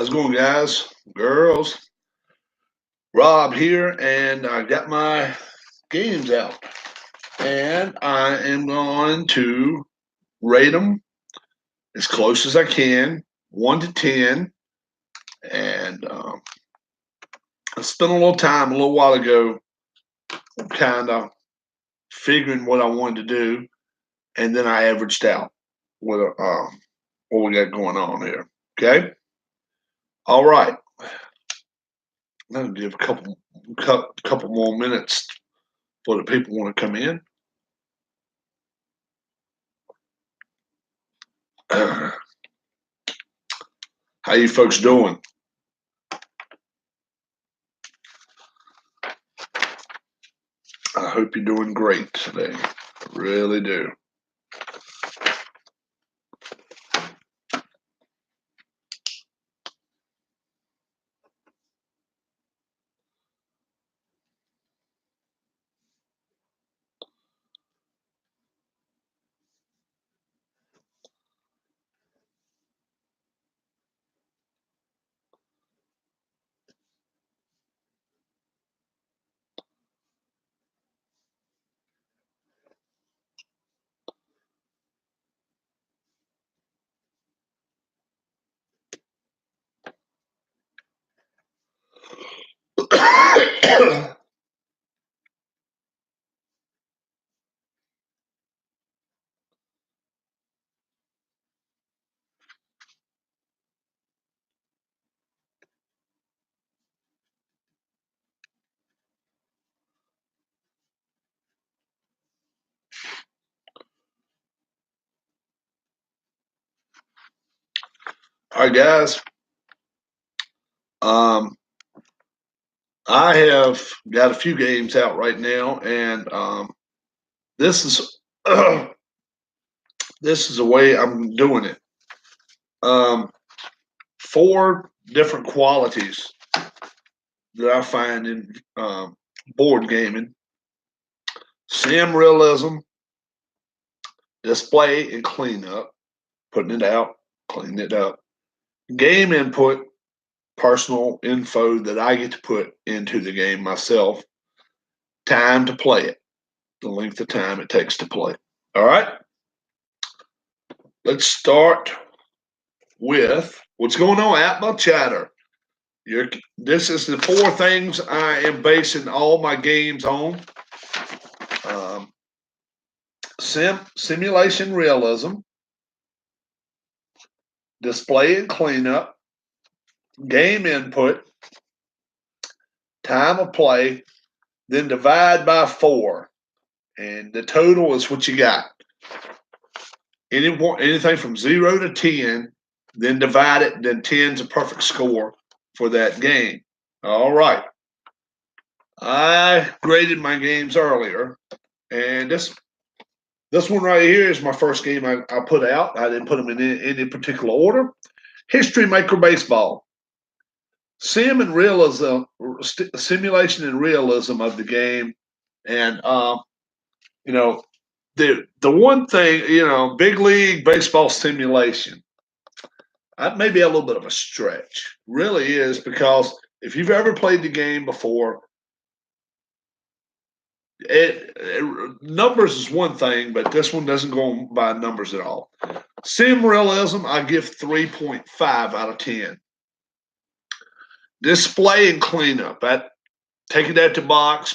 How's it going, guys? Girls? Rob here, and I got my games out. And I am going to rate them as close as I can, 1 to 10. And I spent a little time a little while ago kind of figuring what I wanted to do, and then I averaged out what we got going on here. Okay? All right. I'm going to give a couple more minutes for the people want to come in. How you folks doing? I hope you're doing great today. I really do. All right, guys. I have got a few games out right now, and this is this is the way I'm doing it. 4 different qualities that I find in board gaming: sim realism, display and cleanup, putting it out, cleaning it up, game input, personal info that I get to put into the game myself, time to play it, the length of time it takes to play. All right. Let's start with what's going on, Atma Chatter. This is the 4 things I am basing all my games on. Simulation realism, display and cleanup, game input, time of play, then divide by 4. And the total is what you got. Anything from 0 to 10, then divide it, then 10 is a perfect score for that game. All right. I graded my games earlier, and this one right here is my first game I put out. I didn't put them in any particular order. History Maker Baseball. Simulation and realism of the game. And, the one thing, big league baseball simulation, that may be a little bit of a stretch. Really is, because if you've ever played the game before, numbers is one thing, but this one doesn't go by numbers at all. Sim realism, I give 3.5 out of 10. Display and cleanup, taking that to box,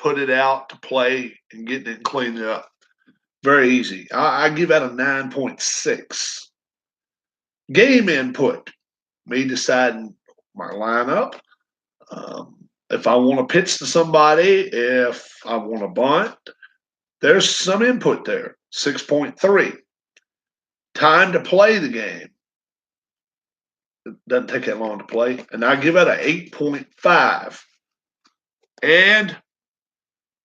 put it out to play, and getting it and cleaning it up. Very easy. I give that a 9.6. Game input, me deciding my lineup. If I want to pitch to somebody, if I want to bunt, there's some input there, 6.3. Time to play the game. It doesn't take that long to play. And I give it an 8.5. And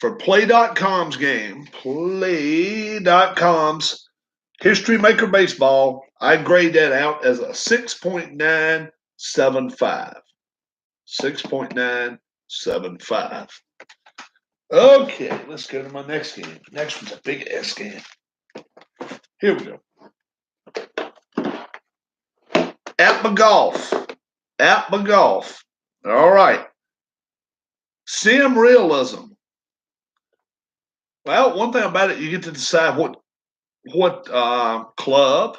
for Play.com's game, Play.com's History Maker Baseball, I grade that out as a 6.975. 6.975. Okay, let's go to my next game. Next one's a big S game. Here we go. Atma Golf. Atma Golf. All right. Sim realism. Well, one thing about it, you get to decide what club.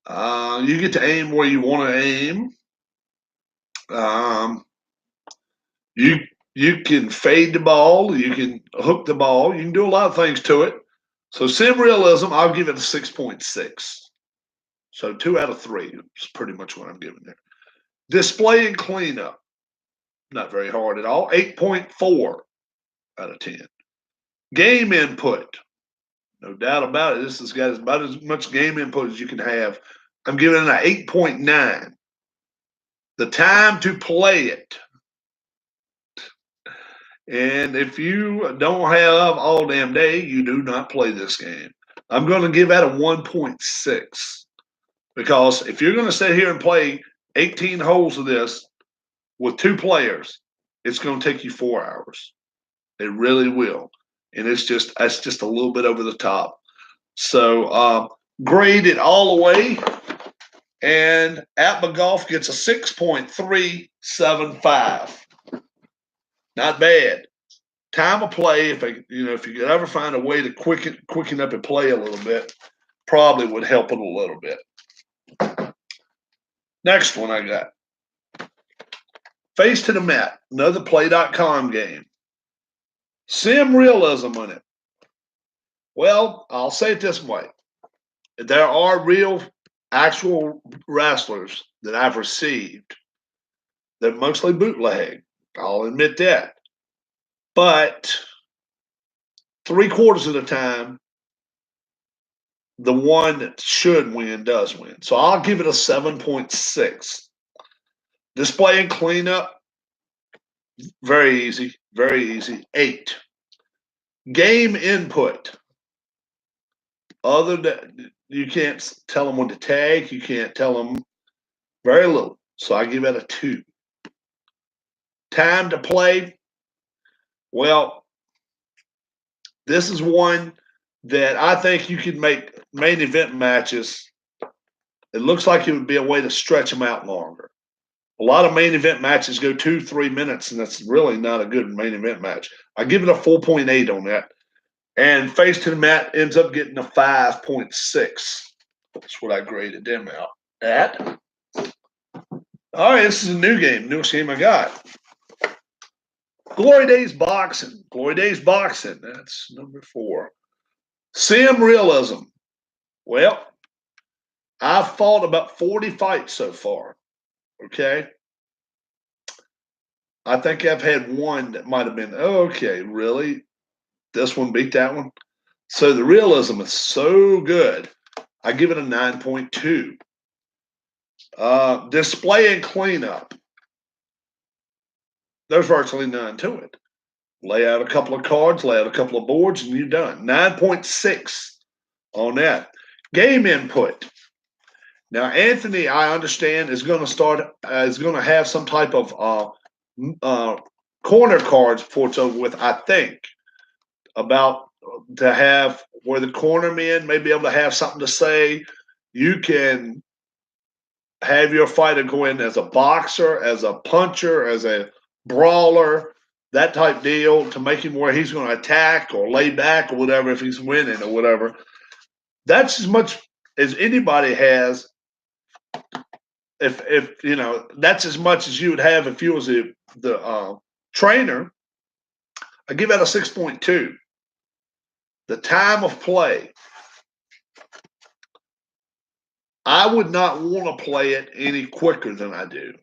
You get to aim where you want to aim. Um, you you can fade the ball. You can hook the ball. You can do a lot of things to it. So sim realism, I'll give it a 6.6. So 2 out of 3 is pretty much what I'm giving there. Display and cleanup, not very hard at all. 8.4 out of 10. Game input, no doubt about it. This has got about as much game input as you can have. I'm giving it an 8.9. The time to play it. And if you don't have all damn day, you do not play this game. I'm going to give that a 1.6 because if you're going to sit here and play 18 holes of this with 2 players, it's going to take you 4 hours. It really will. And that's just a little bit over the top. So grade it all the way. And Atma Golf gets a 6.375. Not bad. Time of play, if you could ever find a way to quicken up and play a little bit, probably would help it a little bit. Next one I got. Face to the Mat, another play.com game. Sim realism on it. Well, I'll say it this way. There are real, actual wrestlers that I've received. They're mostly bootleg. I'll admit that. But 3/4 of the time, the one that should win does win. So I'll give it a 7.6. Display and cleanup, very easy, very easy. 8. Game input. Other than you can't tell them when to tag, you can't tell them very little. So I give it a 2. Time to play. Well, this is one that I think you could make main event matches. It looks like it would be a way to stretch them out longer. A lot of main event matches go 2-3 minutes, and that's really not a good main event match. I give it a 4.8 on that. And Face to the Mat ends up getting a 5.6. That's what I graded them out at. All right, this is a new game, newest game I got. Glory Days Boxing. Glory Days Boxing. That's number 4. Sim realism. Well, I've fought about 40 fights so far. Okay. I think I've had one that might have been, okay, really? This one beat that one? So the realism is so good. I give it a 9.2. Display and cleanup. There's virtually none to it. Lay out a couple of cards, lay out a couple of boards, and you're done. 9.6 on that. Game input. Now, Anthony, I understand, is going to have some type of corner cards before it's over with, I think, about to have where the corner men may be able to have something to say. You can have your fighter go in as a boxer, as a puncher, as a brawler, that type deal to make him where he's going to attack or lay back or whatever if he's winning or whatever. That's as much as anybody has. If you know, that's as much as you would have if you was the trainer. I give that a 6.2. The time of play. I would not want to play it any quicker than I do.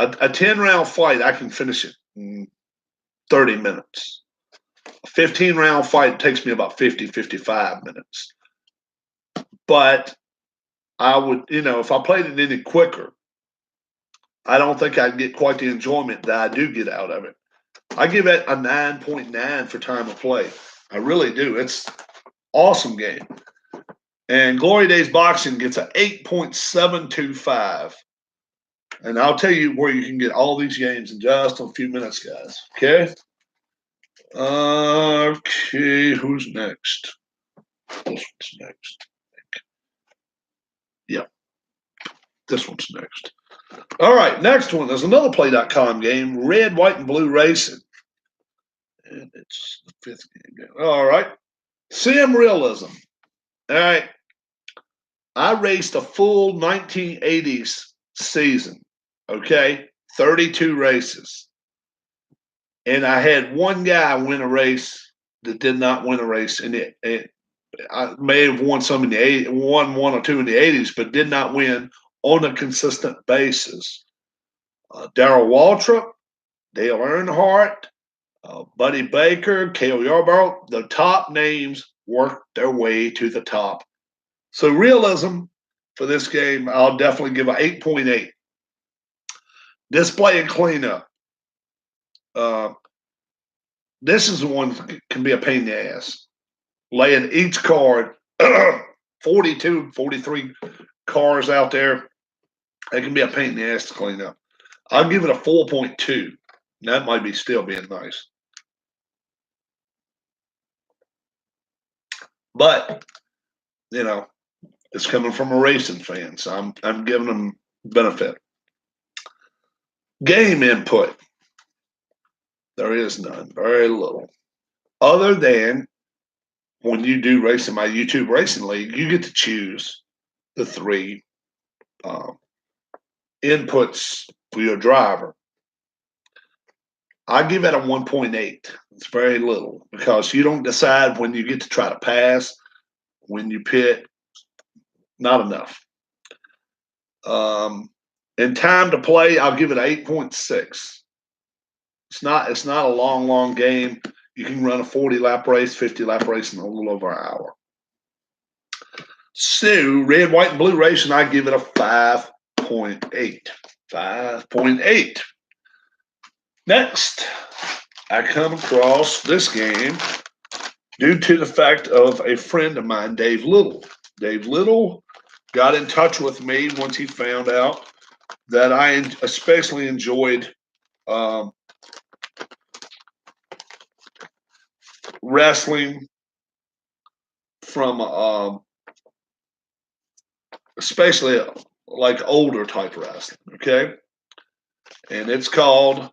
A 10-round fight, I can finish it in 30 minutes. A 15-round fight takes me about 50, 55 minutes. But I would, if I played it any quicker, I don't think I'd get quite the enjoyment that I do get out of it. I give it a 9.9 for time of play. I really do. It's awesome game. And Glory Days Boxing gets an 8.725. And I'll tell you where you can get all these games in just a few minutes, guys. Okay? Okay, who's next? This one's next. Yeah. this one's next. All right, next one is another Play.com game, Red, White, and Blue Racing. And it's the fifth game. All right. Sim Realism. All right. I raced a full 1980s season, okay? 32 races. And I had one guy win a race that did not win a race. And I may have won some in the 80s, won one or two in the 80s, but did not win on a consistent basis. Darrell Waltrip, Dale Earnhardt, Buddy Baker, Cale Yarborough, the top names worked their way to the top. So realism for this game, I'll definitely give an 8.8. Display and cleanup. This is the one that can be a pain in the ass. Laying each card, 42, 43 cars out there, it can be a pain in the ass to clean up. I'll give it a 4.2. That might be still being nice. But, you know, it's coming from a racing fan, so I'm giving them benefit. Game input. There is none, very little. Other than when you do racing, my YouTube Racing League, you get to choose the three inputs for your driver. I give it a 1.8. It's very little because you don't decide when you get to try to pass, when you pit, not enough. In time to play, I'll give it an 8.6. It's not a long game. You can run a 40-lap race, 50-lap race in a little over an hour. So, Red, White, and Blue Racing, I give it a 5.8. 5.8. Next, I come across this game due to the fact of a friend of mine, Dave Little. Dave Little got in touch with me once he found out that I especially enjoyed wrestling from especially like older type wrestling, okay? And it's called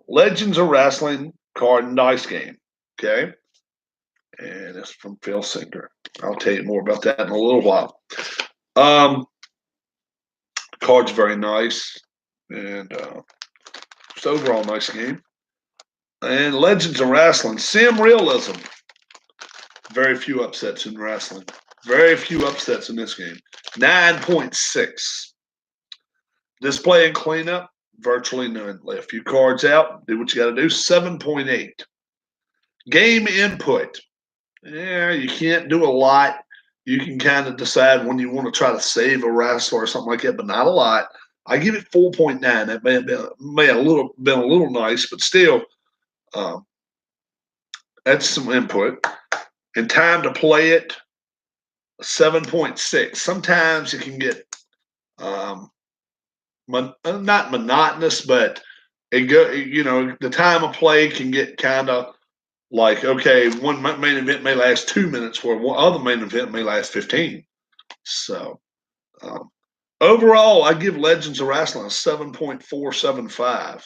Legends of Wrestling Card and Dice Game, okay? And it's from Phil Singer. I'll tell you more about that in a little while. Card's very nice, and it's overall nice game. And Legends of Wrestling, Sim Realism. Very few upsets in wrestling. Very few upsets in this game. 9.6. Display and cleanup, virtually none. Lay a few cards out. Do what you got to do. 7.8. Game input. Yeah, you can't do a lot. You can kind of decide when you want to try to save a wrestler or something like that, but not a lot. I give it 4.9. That may have been a little nice, but still, that's some input. And time to play it, 7.6. Sometimes it can get not monotonous, but the time of play can get kind of like, okay, one main event may last 2 minutes, where one other main event may last 15. So overall, I give Legends of Wrestling a 7.475.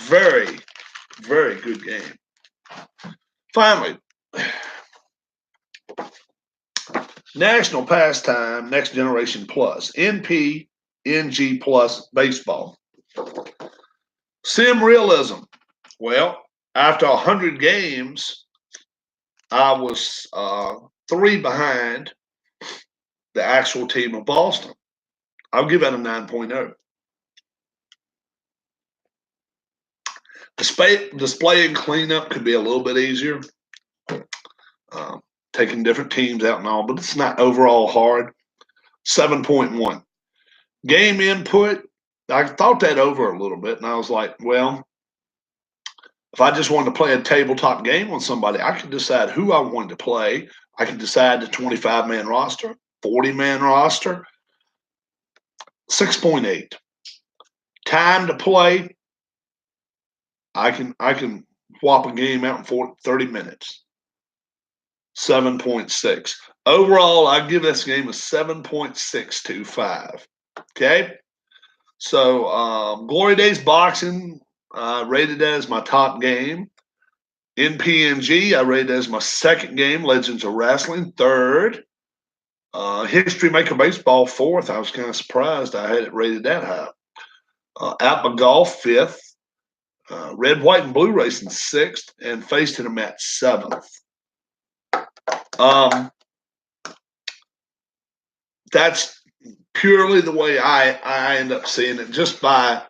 Very, very good game. Finally, National Pastime Next Generation Plus, NG Plus Baseball. Sim Realism. Well, after 100 games, I was 3 behind the actual team of Boston. I'll give that a 9.0. Display and cleanup could be a little bit easier. Taking different teams out and all, but it's not overall hard. 7.1. Game input, I thought that over a little bit, and I was like, well, if I just wanted to play a tabletop game with somebody, I could decide who I wanted to play. I could decide the 25-man roster, 40-man roster. 6.8. Time to play, I can whop a game out in 30 minutes. 7.6. Overall, I give this game a 7.625. Okay. So Glory Days Boxing, rated that as my top game. NPNG, I rated as my second game. Legends of Wrestling, third. History Maker Baseball, fourth. I was kind of surprised I had it rated that high. Atma Golf, fifth. Red, White, and Blue Racing, sixth. And Face to the Mat, seventh. That's purely the way I end up seeing it, just by,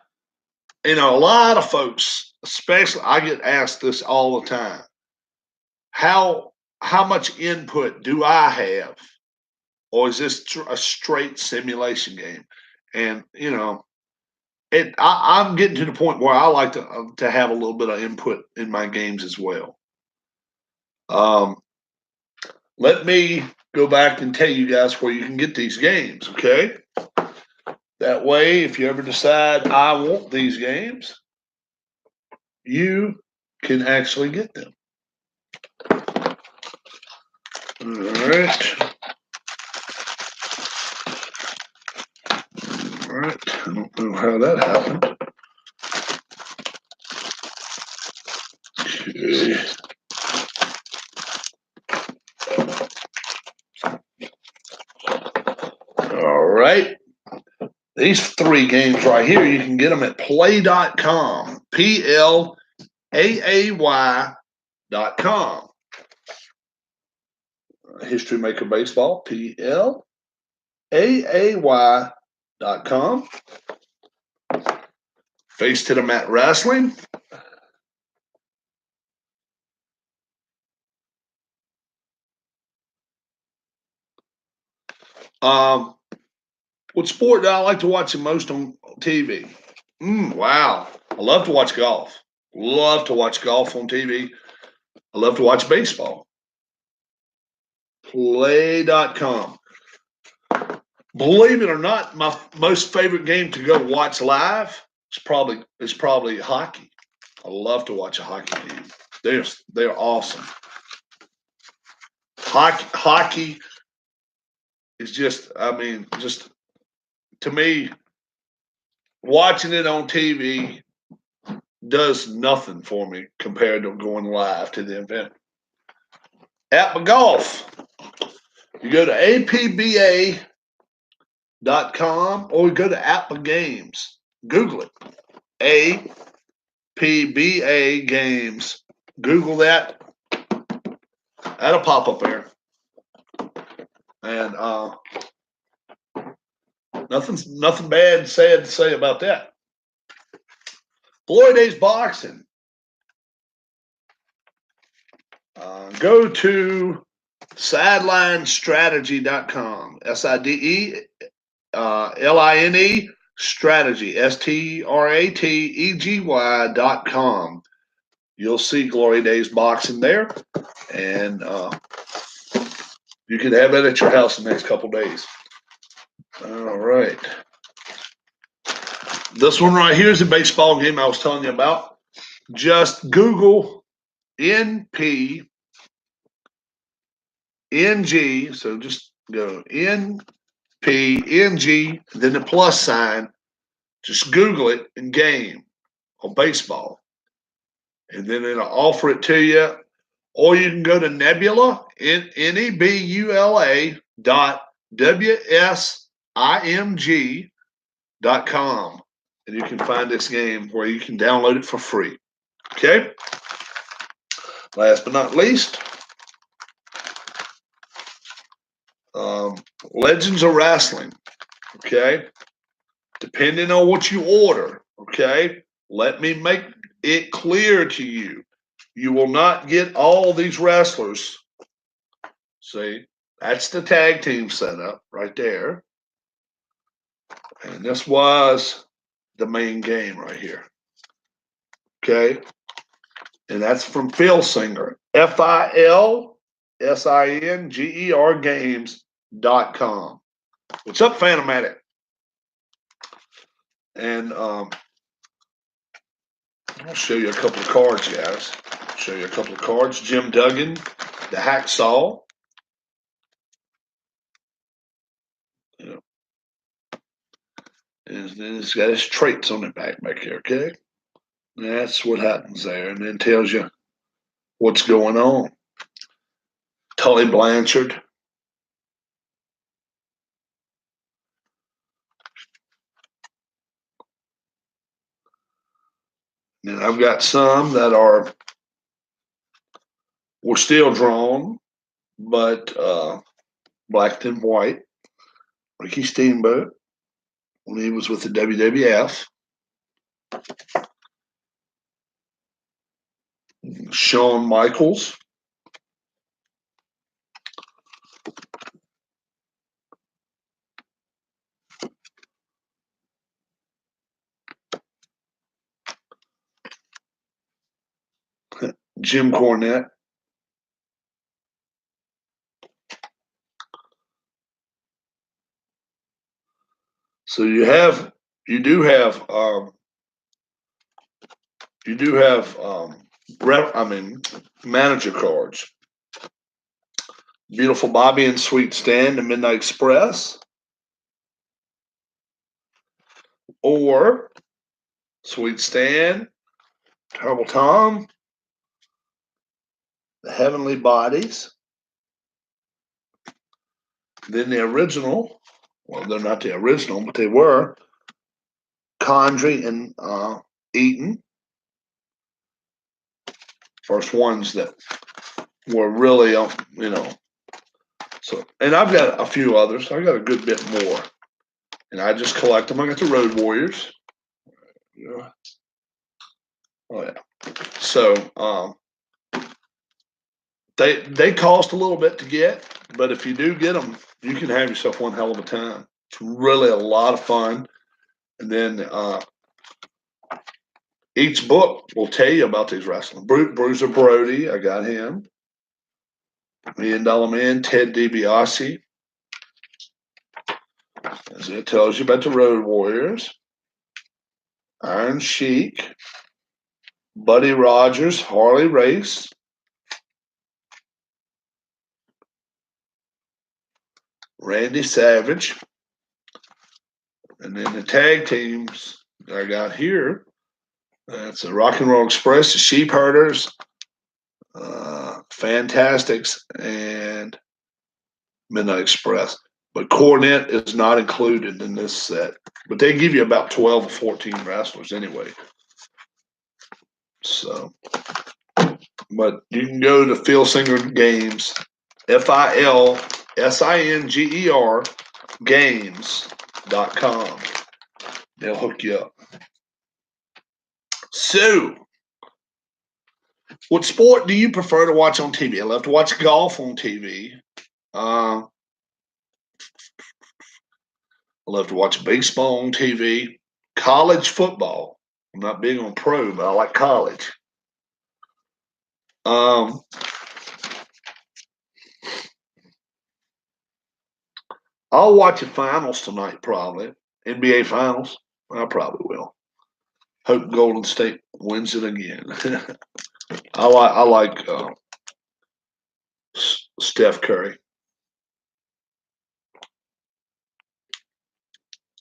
a lot of folks, especially, I get asked this all the time. How much input do I have? Or is this a straight simulation game? And, I'm getting to the point where I like to have a little bit of input in my games as well. Let me go back and tell you guys where you can get these games, okay? That way, if you ever decide I want these games, you can actually get them. All right. All right. I don't know how that happened. Okay. All right. These three games right here, you can get them at play.com. PLAAY.com. History Maker Baseball, PLAAY.com. Face to the Mat Wrestling. What sport do I like to watch the most on TV? Wow. I love to watch golf. Love to watch golf on TV. I love to watch baseball. Play.com. Believe it or not, my most favorite game to go watch live is probably hockey. I love to watch a hockey game. They're awesome. Hockey is just to me, watching it on TV does nothing for me compared to going live to the event. Atma Golf. You go to apba.com or go to Atma Games. Google it. APBA Games. Google that. That'll pop up there. And nothing bad sad to say about that. Glory Days Boxing. Go to sidelinestrategy.com. SIDELINE strategy. STRATEGY.com. You'll see Glory Days Boxing there, and you can have it at your house the next couple days. All right. This one right here is a baseball game I was telling you about. Just Google NPNG. So just go NPNG, then the plus sign. Just Google it and game on baseball. And then it'll offer it to you. Or you can go to Nebula, NEBULA.WSIMG.com. And you can find this game where you can download it for free. Okay? Last but not least, Legends of Wrestling. Okay? Depending on what you order, okay? Let me make it clear to you. You will not get all these wrestlers. See, that's the tag team setup right there. And this was the main game right here. Okay. And that's from Phil Singer. FILSINGER games.com. What's up, Phantomatic? And I'll show you a couple of cards, guys. Show you a couple of cards. Jim Duggan, the Hacksaw. And then it's got his traits on the back here, okay? And that's what happens there, and then tells you what's going on. Tully Blanchard. And I've got some that were still drawn, but black and white. Ricky Steamboat when he was with the WWF. Shawn Michaels. Jim Cornette. So you do have manager cards. Beautiful Bobby and Sweet Stan, the Midnight Express, or Sweet Stan, Terrible Tom, the Heavenly Bodies. Then the original, well, they're not the original, but they were Condrey and Eaton. First ones that were really, So, and I've got a few others. I've got a good bit more, and I just collect them. I got the Road Warriors. Yeah. Oh yeah. So they cost a little bit to get, but if you do get them, you can have yourself one hell of a time. It's really a lot of fun, and then each book will tell you about these wrestlers. Bruiser Brody, I got him. $1 Million Man, Ted DiBiase. As it tells you about the Road Warriors. Iron Sheik. Buddy Rogers, Harley Race. Randy Savage. And then the tag teams I got here. That's the Rock and Roll Express, the Sheep Herders, Fantastics, and Midnight Express. But Cornette is not included in this set. But they give you about 12 or 14 wrestlers anyway. So, but you can go to Phil Singer Games, FILSINGER games.com. They'll hook you up. So, what sport do you prefer to watch on TV? I love to watch golf on TV. I love to watch baseball on TV. College football. I'm not big on pro, but I like college. I'll watch the finals tonight, probably. NBA finals. I probably will. Hope Golden State wins it again. I like Steph Curry.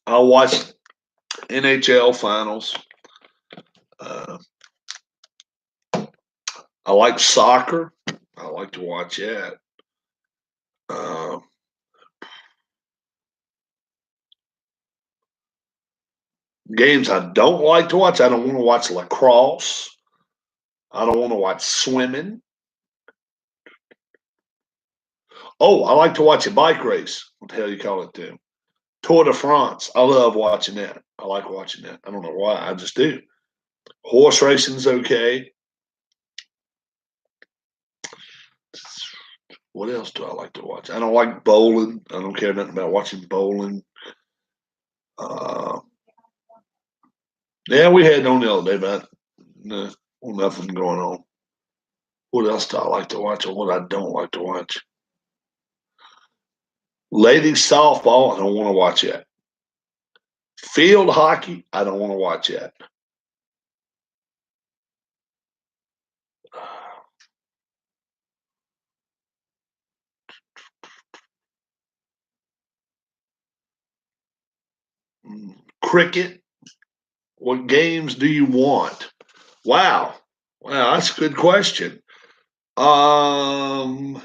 I'll watch NHL finals. I like soccer. I like to watch that. Games I don't like to watch. I don't want to watch lacrosse. I don't want to watch swimming. Oh, I like to watch a bike race. What the hell you call it, too? Tour de France. I love watching that. I like watching that. I don't know why. I just do. Horse racing's okay. What else do I like to watch? I don't like bowling. I don't care nothing about watching bowling. Uh, yeah, we had on the other day, but nothing going on. What else do I like to watch or what I don't like to watch? Ladies softball, I don't want to watch that. Field hockey, I don't want to watch that. Cricket. What games do you want? Wow. Wow, that's a good question. Um,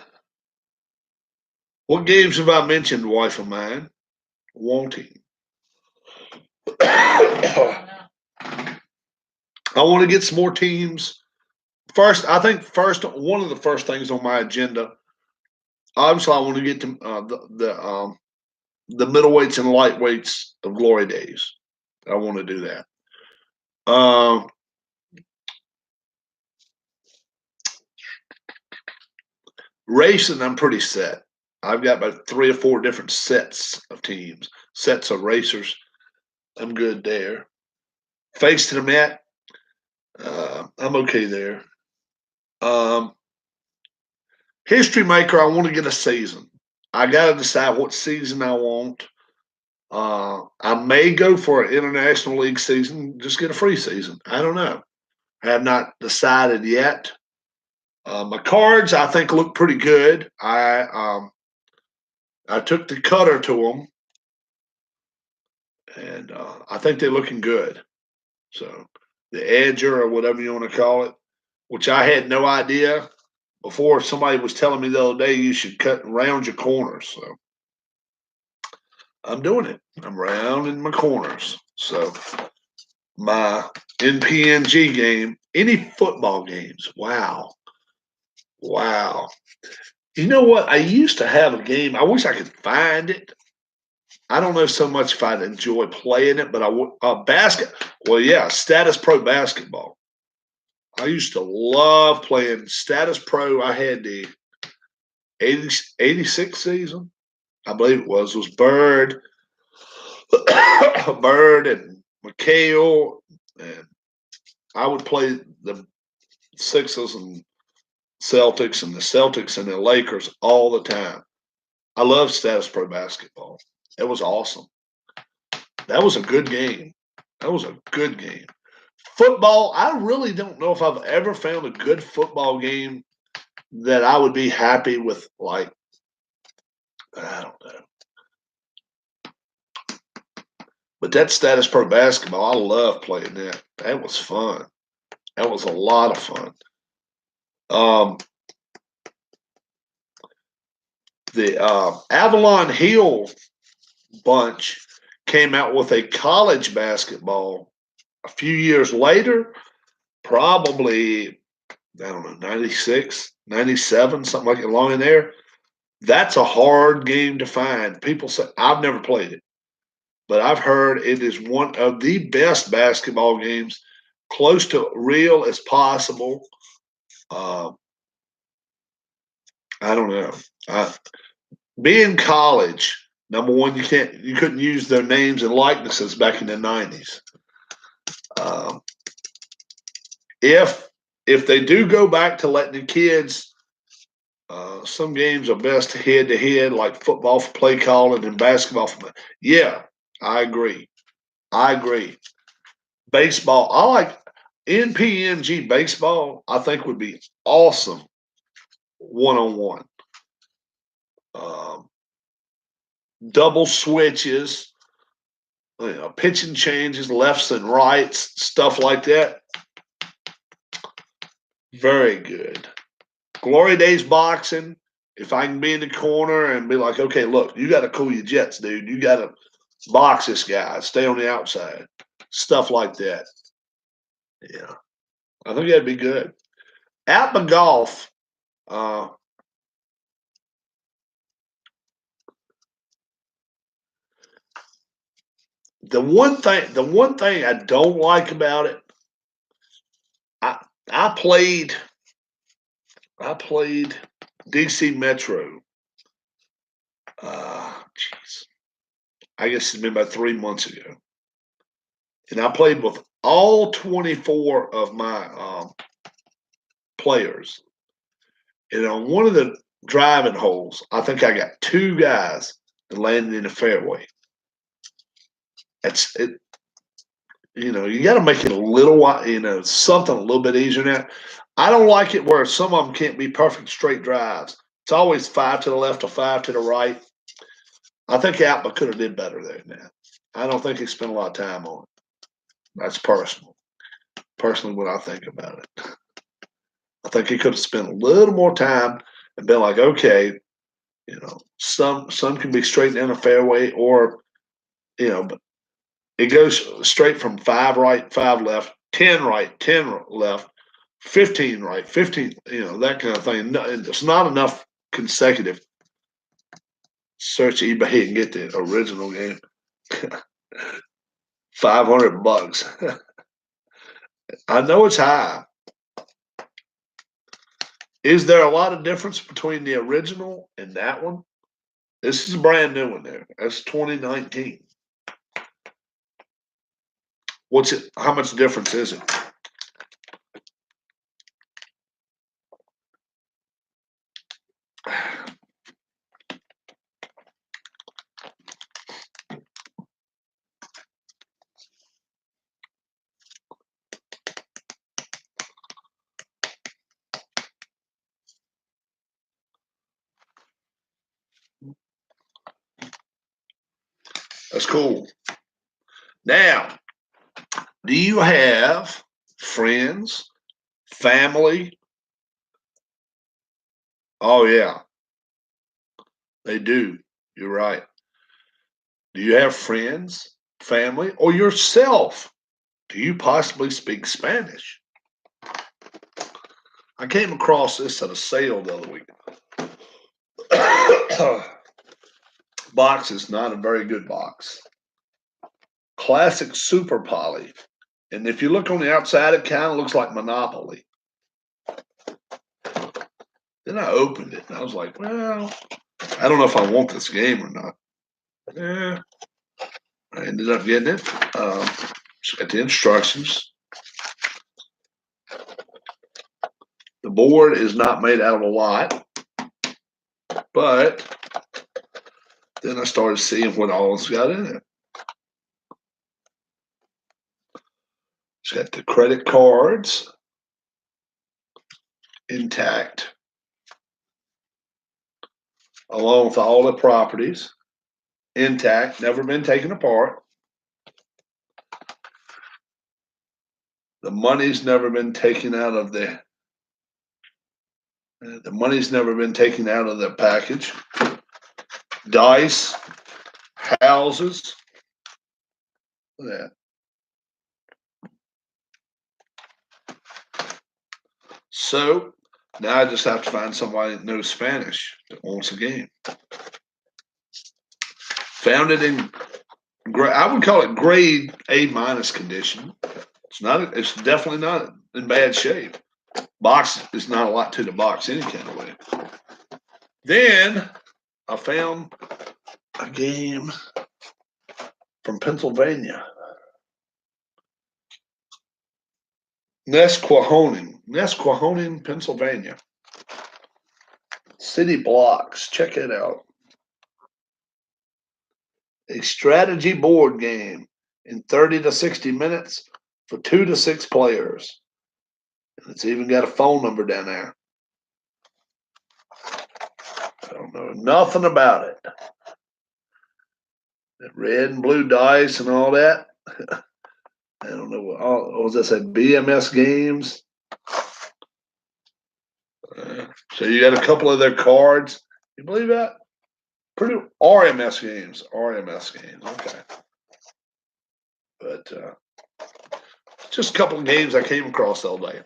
what games have I mentioned, wife of mine? Wanting. I want to get some more teams. First, I think one of the first things on my agenda. Obviously, I want to get to the middleweights and lightweights of glory days. I want to do that. Racing, I'm pretty set. I've got about 3 or 4 different sets of teams, sets of racers. I'm good there. Face to the mat, I'm okay there. History maker, I want to get a season. I got to decide what season I want. I may go for an international league season, just get a free season. I don't know. I have not decided yet. My cards, I think, look pretty good. I took the cutter to them, and I think they're looking good. So the edger or whatever you want to call it, which I had no idea before. Somebody was telling me the other day you should cut round your corners. So I'm doing it. I'm rounding my corners. So my NPNG game, any football games. Wow. Wow. You know what? I used to have a game. I wish I could find it. I don't know so much if I'd enjoy playing it, but I would. Well, yeah, Status Pro basketball. I used to love playing Status Pro. I had the 86 season, I believe it was Bird, Bird and McHale, and I would play the Sixers and Celtics and the Celtics and the Lakers all the time. I love Status Pro basketball. It was awesome. That was a good game. That was a good game. Football, I really don't know if I've ever found a good football game that I would be happy with. Like, I don't know. But that Status Pro basketball, I love playing that. That was fun. That was a lot of fun. Um, the Avalon Hill bunch came out with a college basketball a few years later, probably, I don't know, 96, 97, something like along in there. That's a hard game to find. People say, I've never played it, but I've heard it is one of the best basketball games, close to real as possible. Uh, I don't know. Being college, number one, you couldn't use their names and likenesses back in the 90s. If they do go back to letting the kids, some games are best head to head, like football for play calling and basketball for. Yeah, I agree. I agree. Baseball, I like NPNG baseball. I think would be awesome 1-on-1. Double switches, pitching changes, lefts and rights, stuff like that. Very good. Glory Days boxing. If I can be in the corner and be like, okay, look, you got to cool your jets, dude. You got to box this guy. Stay on the outside. Stuff like that. Yeah, I think that'd be good. At the golf, the one thing I don't like about it, I played DC Metro. Jeez, I guess it's been about 3 months ago, and I played with all 24 of my players. And on one of the driving holes, I think I got 2 guys that landed in the fairway. It's it. You got to make it a little, something a little bit easier now. I don't like it where some of them can't be perfect straight drives. It's always 5 to the left or 5 to the right. I think Atma could have did better there now. I don't think he spent a lot of time on it. That's personal. Personally, what I think about it. I think he could have spent a little more time and been like, okay, some can be straight in a fairway, or but it goes straight from 5 right, 5 left, 10 right, 10 left, 15 right, 15, that kind of thing. It's not enough consecutive. Search eBay and get the original game. $500. I know it's high. Is there a lot of difference between the original and that one? This is a brand new one there. That's 2019. What's it? How much difference is it? That's cool. Now, do you have friends, family? Oh, yeah, they do. You're right. Do you have friends, family, or yourself? Do you possibly speak Spanish? I came across this at a sale the other week. Box is not a very good box. Classic Super Poly. And if you look on the outside, it kind of looks like Monopoly. Then I opened it and I was like, well, I don't know if I want this game or not. Yeah, I ended up getting it. Just got the instructions. The board is not made out of a lot, but then I started seeing what all it's got in it. It's got the credit cards intact, along with all the properties intact, never been taken apart. The money's never been taken out of the package. Dice, houses. Look at that. So now I just have to find somebody that knows Spanish that wants a game. Found it in, I would call it grade A minus condition. It's definitely not in bad shape. Box is not a lot to the box any kind of way. Then I found a game from Pennsylvania. Nesquehoning, Pennsylvania. City Blocks. Check it out. A strategy board game in 30 to 60 minutes for 2 to 6 players. And it's even got a phone number down there. I don't know nothing about it. That red and blue dice and all that. I don't know what was that said, BMS games. So you got a couple of their cards. You believe that? Pretty RMS games. Okay. But just a couple of games I came across all day.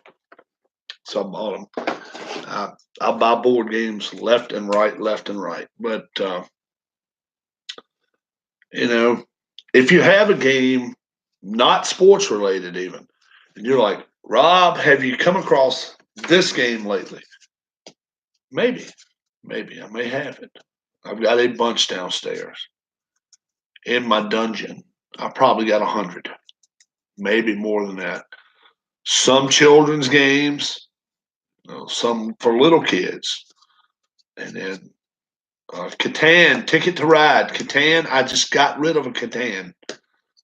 So I bought them. I buy board games left and right. But if you have a game not sports related even, and you're like, Rob, have you come across this game lately? Maybe I may have it. I've got a bunch downstairs in my dungeon. I probably got 100, maybe more than that. Some children's games, some for little kids, and then Catan, Ticket to Ride. Catan, I just got rid of a Catan.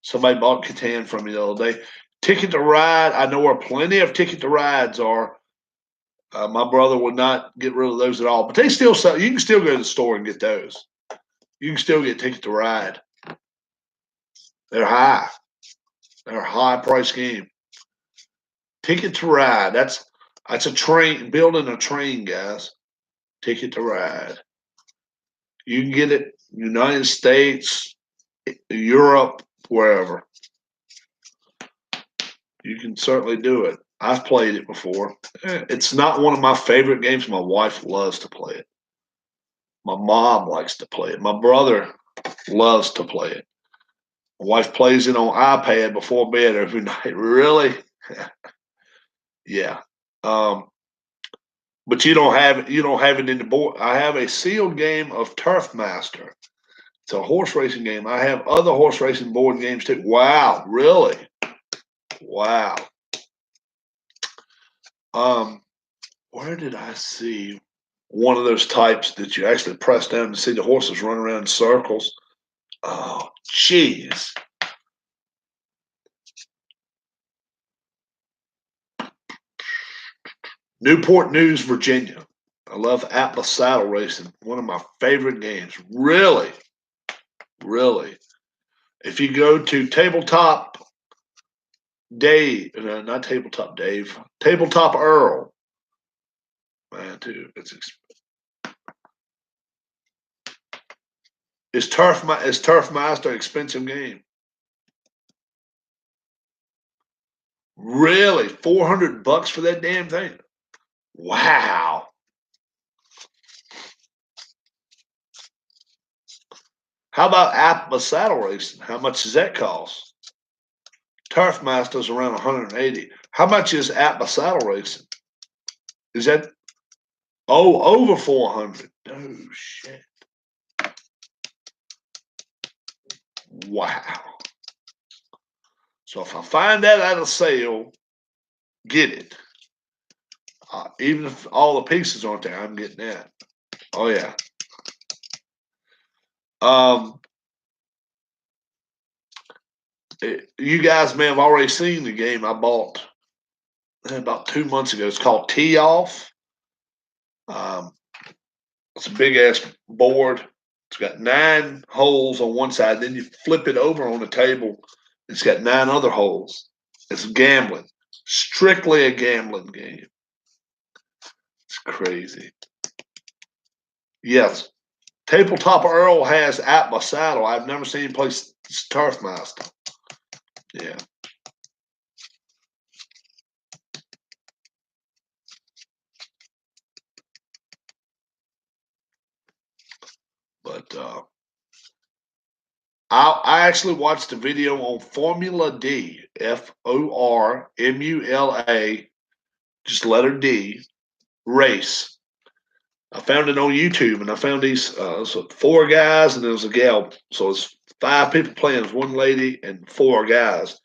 Somebody bought Catan from me the other day. Ticket to Ride, I know where plenty of Ticket to Rides are. My brother would not get rid of those at all, but they still sell. You can still go to the store and get those. You can still get Ticket to Ride. They're high. They're a high price game. Ticket to Ride. That's a train, building a train, guys. Ticket to Ride. You can get it United States, Europe, wherever. You can certainly do it. I've played it before. It's not one of my favorite games. My wife loves to play it. My mom likes to play it. My brother loves to play it. My wife plays it on iPad before bed every night. Really? Yeah. Um, but you don't have it in the board. I have a sealed game of Turf Master. It's a horse racing game. I have other horse racing board games too. Wow, really? Wow. Um, where did I see one of those types that you actually press down to see the horses run around in circles? Oh, jeez. Newport News, Virginia. I love Atlas Saddle Racing. One of my favorite games. Really, really. If you go to Tabletop Dave, not Tabletop Dave, Tabletop Earl, man, dude, is Turf Master an expensive game? Really, $400 for that damn thing? Wow. How about Atlas Saddle Racing? How much does that cost? Turf Master's around 180. How much is Atlas Saddle Racing? Is that over 400? Oh shit! Wow. So if I find that at a sale, get it. Even if all the pieces aren't there, I'm getting that. Oh yeah. Um, you guys may have already seen the game I bought about 2 months ago. It's called Tee Off. Um, it's a big ass board. It's got 9 holes on one side. Then you flip it over on the table. It's got 9 other holes. It's gambling. Strictly a gambling game. It's crazy. Yes. Tabletop Earl has Atlas Saddle. I've never seen him play Turf Master. Yeah. But I actually watched a video on Formula D, Formula, just letter D, race. I found it on YouTube, and I found these 4 guys, and there was a gal. So it's 5 people playing. It's 1 lady and 4 guys.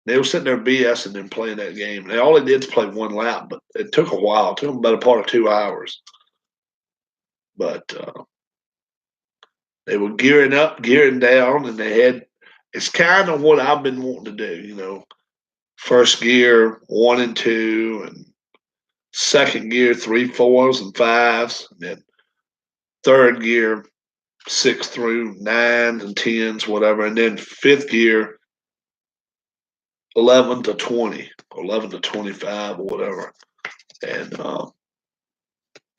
They were sitting there BSing and playing that game. And all they did was play 1 lap, but it took a while. It took them about a part of 2 hours. But they were gearing up, gearing down, and they had. It's kind of what I've been wanting to do. First gear 1 and 2, and second gear 3, 4s, and 5s, and then third gear 6 through 9s and 10s, whatever, and then fifth gear 11 to 20, 11 to 25, or whatever. And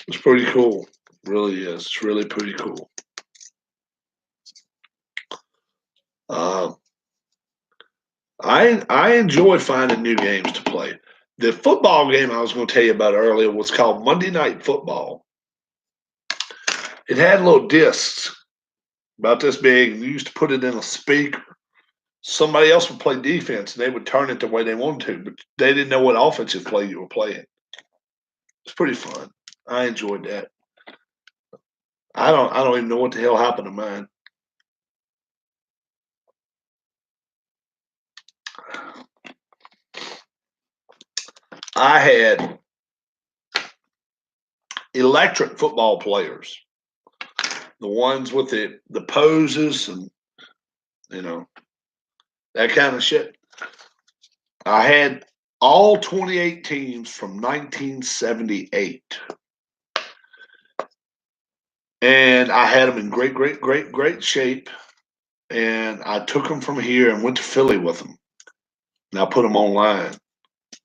it's pretty cool. It really is. It's really pretty cool. Um, I enjoy finding new games to play. The football game I was going to tell you about earlier was called Monday Night Football. It had little discs about this big, and you used to put it in a speaker. Somebody else would play defense, and they would turn it the way they wanted to, but they didn't know what offensive play you were playing. It's pretty fun. I enjoyed that. I don't even know what the hell happened to mine. I had electric football players, the ones with the poses and you know that kind of shit. I had all 28 teams from 1978, and I had them in great, great, great, great shape. and I took them from here and went to Philly with them. And I put them online.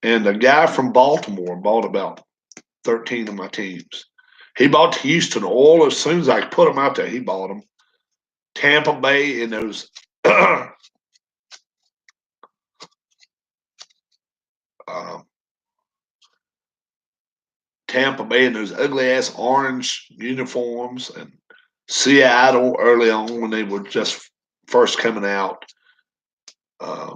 And a guy from Baltimore bought about 13 of my teams. He bought Houston all as soon as I put them out there. He bought them. Tampa Bay and those Tampa Bay and those ugly ass orange uniforms, and Seattle early on when they were just first coming out. Uh,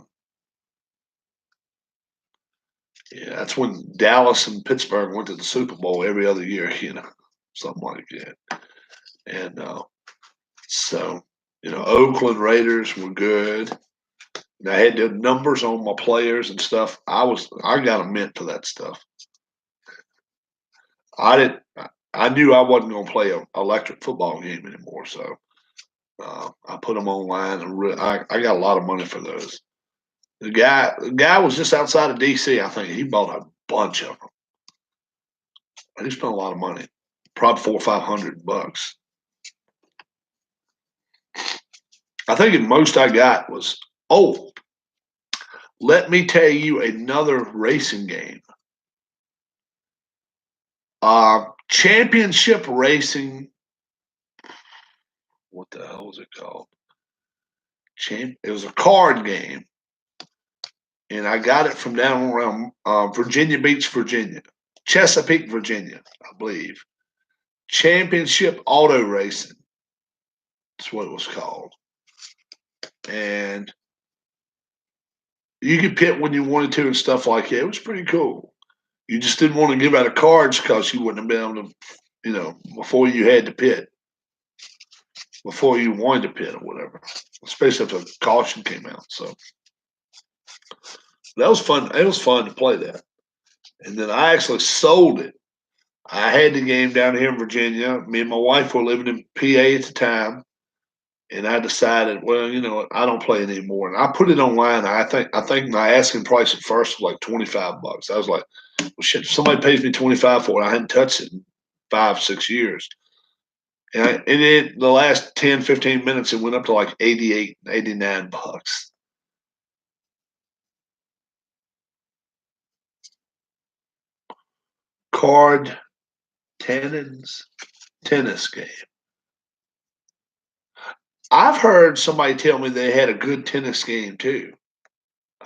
yeah, that's when Dallas and Pittsburgh went to the Super Bowl every other year, something like that. And so, Oakland Raiders were good. And I had the numbers on my players and stuff. I got a mint for that stuff. I didn't. I knew I wasn't going to play an electric football game anymore, so I put them online, and I got a lot of money for those. The guy was just outside of DC. I think he bought a bunch of them. He spent a lot of money, probably $400-500. I think the most I got was, oh, let me tell you another racing game. Championship Racing. What the hell was it called? It was a card game, and I got it from down around Virginia Beach, Virginia, Chesapeake, Virginia, I believe. Championship Auto Racing. That's what it was called. And you could pit when you wanted to and stuff like that. It was pretty cool. You just didn't want to give out the cards because you wouldn't have been able to, before you had to pit, before you wanted to pit or whatever, especially if a caution came out. So that was fun. It was fun to play that. And then I actually sold it. I had the game down here in Virginia. Me and my wife were living in PA at the time. And I decided, well, you know what, I don't play it anymore. And I put it online. I think my asking price at first was like $25. I was like, well, shit, if somebody pays me $25 for it, I hadn't touched it in 5-6 years. And the last 10, 15 minutes, it went up to like $88, $89. Card tennis game. I've heard somebody tell me they had a good tennis game too.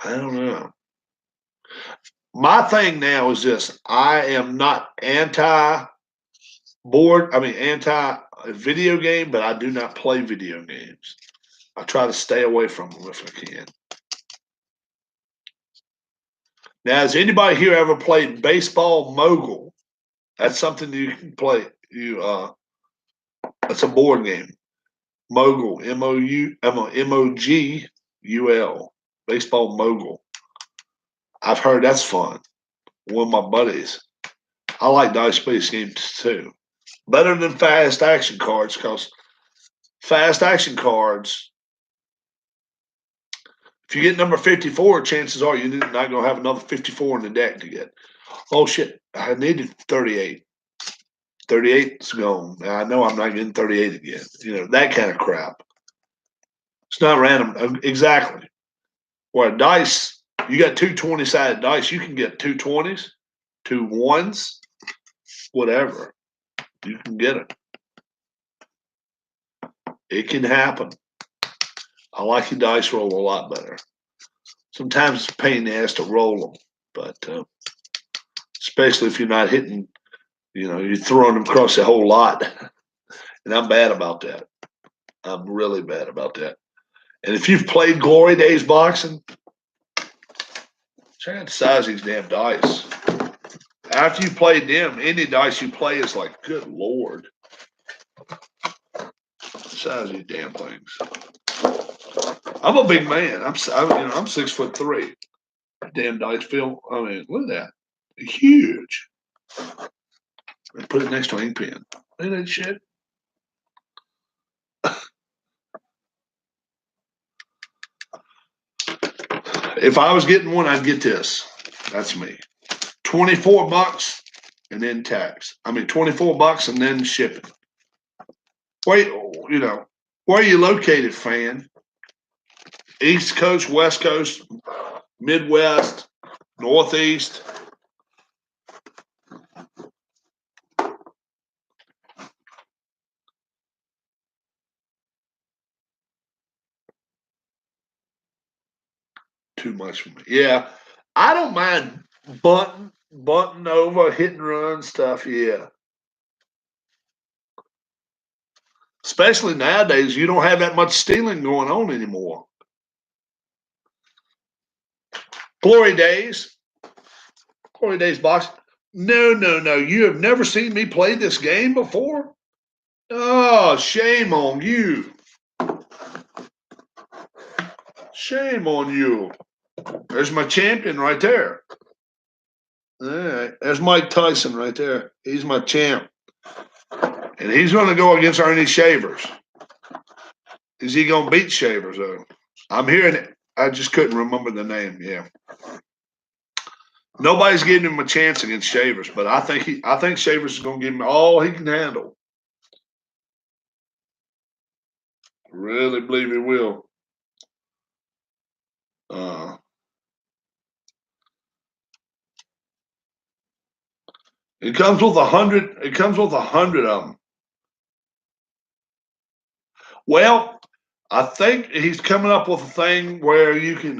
I don't know. My thing now is this: I am not anti video game, but I do not play video games. I try to stay away from them if I can. Now, has anybody here ever played Baseball Mogul? That's something you can play. That's a board game. Mogul, Mogul, Baseball Mogul. I've heard that's fun. One of my buddies. I like dice-based games too. Better than fast action cards because fast action cards, if you get number 54, chances are you're not going to have another 54 in the deck to get. Oh, shit. I needed 38. 38's gone. Now, I know I'm not getting 38 again. That kind of crap. It's not random. Exactly. Where dice, you got two 20-sided dice. You can get two 20s, two 1s, whatever. You can get it. It can happen. I like the dice roll a lot better. Sometimes it's a pain in the ass to roll them, but especially if you're not hitting, you're throwing them across the whole lot. And I'm bad about that. I'm really bad about that. And if you've played Glory Days boxing, check out the size of these damn dice. After you played them, any dice you play is like, good Lord. The size of these damn things. I'm a big man. I'm 6'3". Damn dice feel. I mean, look at that. Huge. And put it next to an ink pen. Look at that shit. If I was getting one, I'd get this. That's me. $24 and then tax. I mean, $24 and then shipping. Wait, where are you located, fan? East Coast, West Coast, Midwest, Northeast. Too much for me. Yeah, I don't mind bunting over, hit and run stuff. Yeah, especially nowadays, you don't have that much stealing going on anymore. Glory days, glory days, box. No, no, no. You have never seen me play this game before. Oh, shame on you. Shame on you. There's my champion right there. All right. There's Mike Tyson right there. He's my champ. And he's going to go against Ernie Shavers. Is he going to beat Shavers, though? I'm hearing it. I just couldn't remember the name. Yeah. Nobody's giving him a chance against Shavers, but I think Shavers is going to give him all he can handle. Really believe he will. It comes with 100. It comes with 100 of them. Well, I think he's coming up with a thing where you can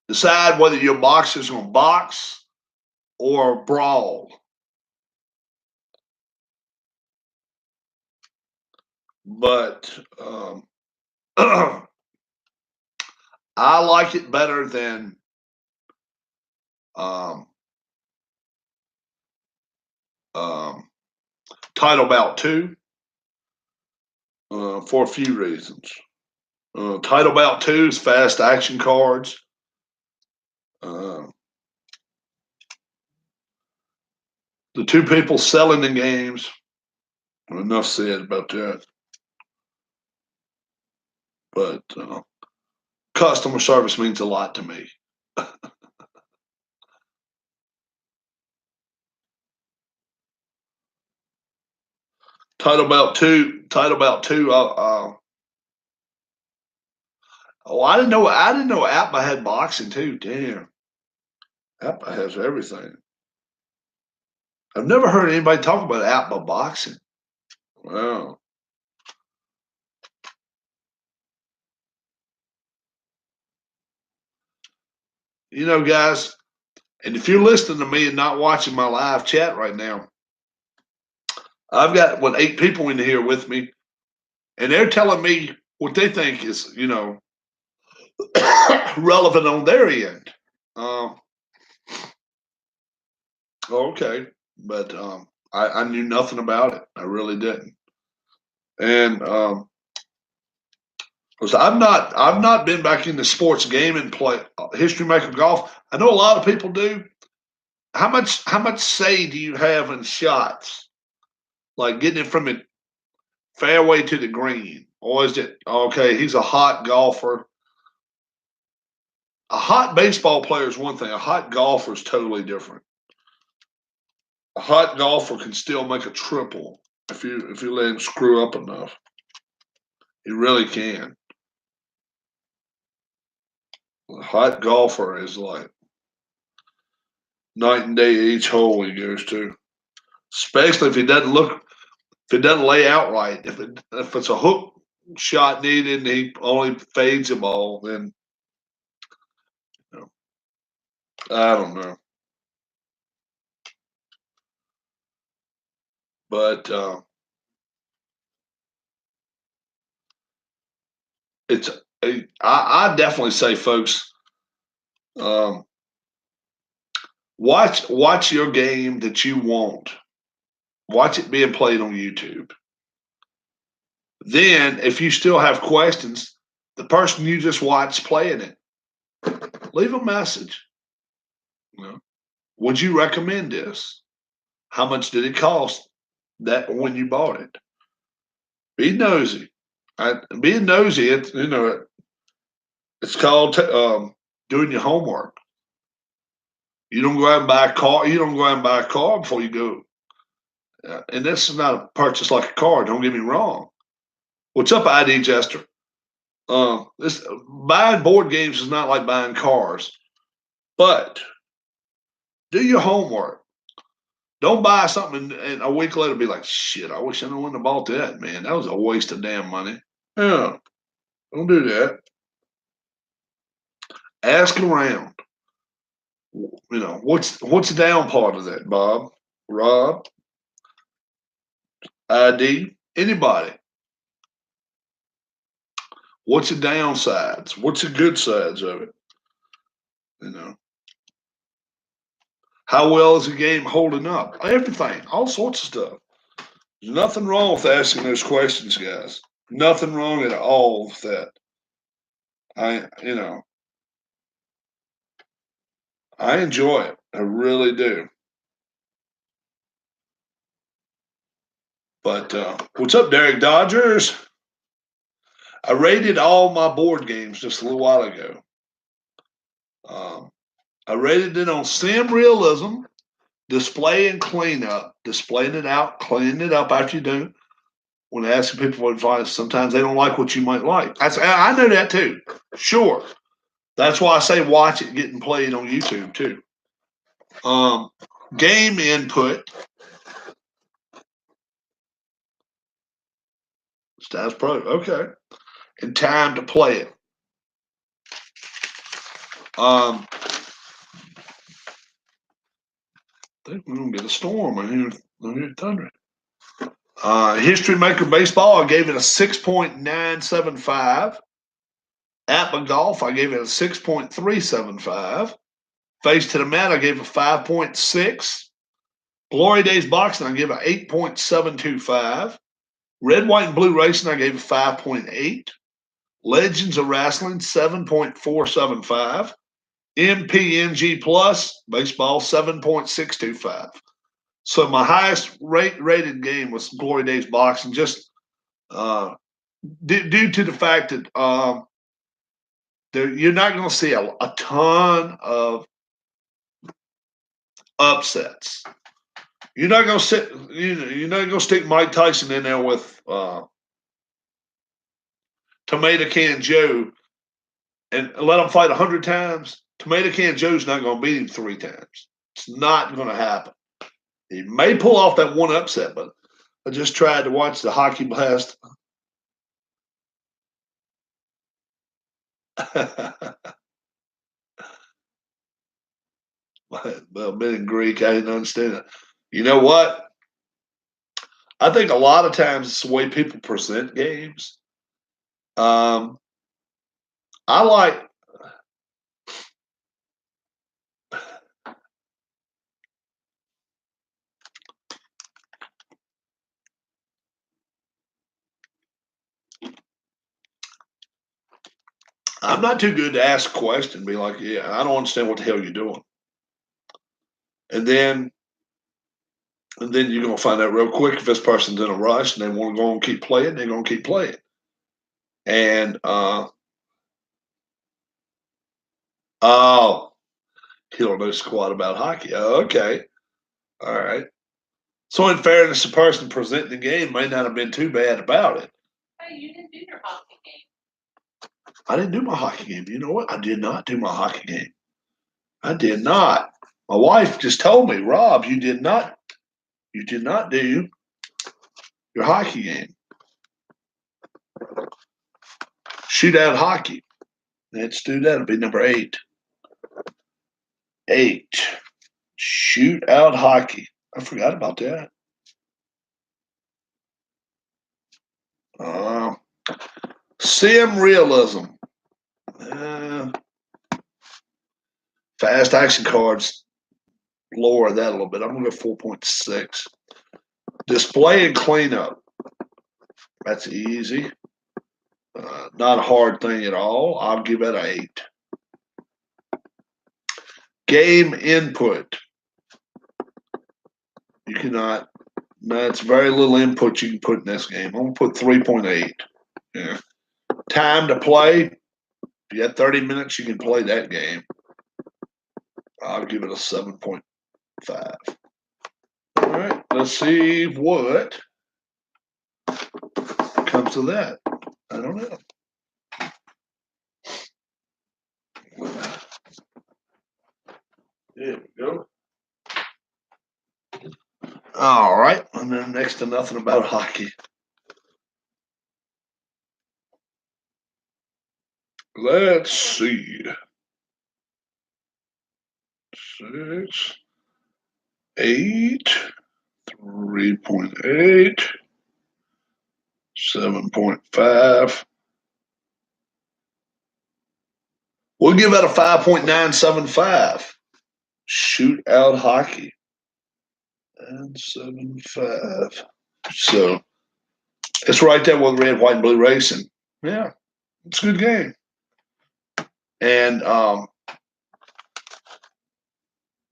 decide whether your box is going to box or brawl. But I like it better than Title Bout 2 for a few reasons. Title Bout 2 is fast action cards. The two people selling the games. Enough said about that. But customer service means a lot to me. Title Bout 2. Oh, I didn't know. APBA had boxing too. Damn, APBA has everything. I've never heard anybody talk about APBA boxing. Wow. You know, guys, and if you're listening to me and not watching my live chat right now, I've got 8 people in here with me, and they're telling me what they think is, relevant on their end. Okay, but I knew nothing about it. I really didn't, and because I've not been back in the sports game and play history maker golf. I know a lot of people do. How much say do you have in shots, like getting it from the fairway to the green, or is it okay? He's a hot golfer. A hot baseball player is one thing. A hot golfer is totally different. A hot golfer can still make a triple if you let him screw up enough. He really can. A hot golfer is like night and day each hole he goes to. Especially if he doesn't lay out right. If it's a hook shot needed and he only fades the ball, then I don't know. But it's I definitely say, folks, watch your game that you want. Watch it being played on YouTube. Then, if you still have questions, the person you just watched playing it, leave a message. Would you recommend this? How much did it cost that when you bought it? Be nosy. Being nosy, it's called doing your homework. You don't go out and buy a car. You don't go out and buy a car before you go. And this is not a purchase like a car. Don't get me wrong. What's up, ID Jester? This buying board games is not like buying cars, but do your homework. Don't buy something and a week later be like, shit, I wish I wouldn't have bought that, man. That was a waste of damn money. Yeah, don't do that. Ask around. What's the down part of that, Bob? Rob? ID? Anybody? What's the downsides? What's the good sides of it? You know, how well is the game holding up? Everything, all sorts of stuff. There's nothing wrong with asking those questions, guys. Nothing wrong at all with that. I enjoy it. I really do. But what's up, Derek Dodgers? I rated all my board games just a little while ago. I rated it on sim realism, display and cleanup, displaying it out, cleaning it up after you do. When asking people for advice, sometimes they don't like what you might like. I know that too. Sure. That's why I say watch it getting played on YouTube too. Game input. Stats Pro. Okay. And time to play it. I think we're gonna get a storm. I hear thunder. History Maker Baseball, I gave it a 6.975. Atma Golf, I gave it a 6.375. Face to the Mat, I gave it a 5.6. Glory Days Boxing, I gave it 8.725. Red, White, and Blue Racing, I gave it 5.8. Legends of Wrestling, 7.475. MPNG Plus, Baseball, 7.625. So my highest rated game was Glory Days Boxing, just due to the fact that you're not going to see a ton of upsets. You're not going to you're not going to stick Mike Tyson in there with Tomato Can Joe and let him fight 100 times. Tomato Can Joe's not going to beat him 3 times. It's not going to happen. He may pull off that one upset, but I just tried to watch the Hockey Blast. Well, being Greek, I didn't understand it. You know what? I think a lot of times it's the way people present games. I like. I'm not too good to ask a question, be like, yeah, I don't understand what the hell you're doing. And then you're gonna find out real quick if this person's in a rush and they want to go and keep playing, they're gonna keep playing. And oh, he don't know squat about hockey. Oh, okay. All right. So in fairness, the person presenting the game may not have been too bad about it. Hey, you didn't do your hockey game. I didn't do my hockey game. You know what? I did not do my hockey game. I did not. My wife just told me, Rob, you did not do your hockey game. Shootout hockey. Let's do that. It'll be number 8. 8. Shootout hockey. I forgot about that. Sim realism. Fast action cards. Lower that a little bit. I'm going to go 4.6. Display and cleanup. That's easy. Not a hard thing at all. I'll give it an 8. Game input. You cannot. That's very little input you can put in this game. I'm going to put 3.8. Yeah. Time to play. If you have 30 minutes, you can play that game. I'll give it a 7.5. All right. Let's see what comes to that. I don't know. There we go. All right, and then next to nothing about hockey. Let's see. 6, 8, 3.8, 7.5. We'll give that a 5.975. Shootout hockey. And 7.5. So it's right there with red, white, and blue racing. Yeah, it's a good game. And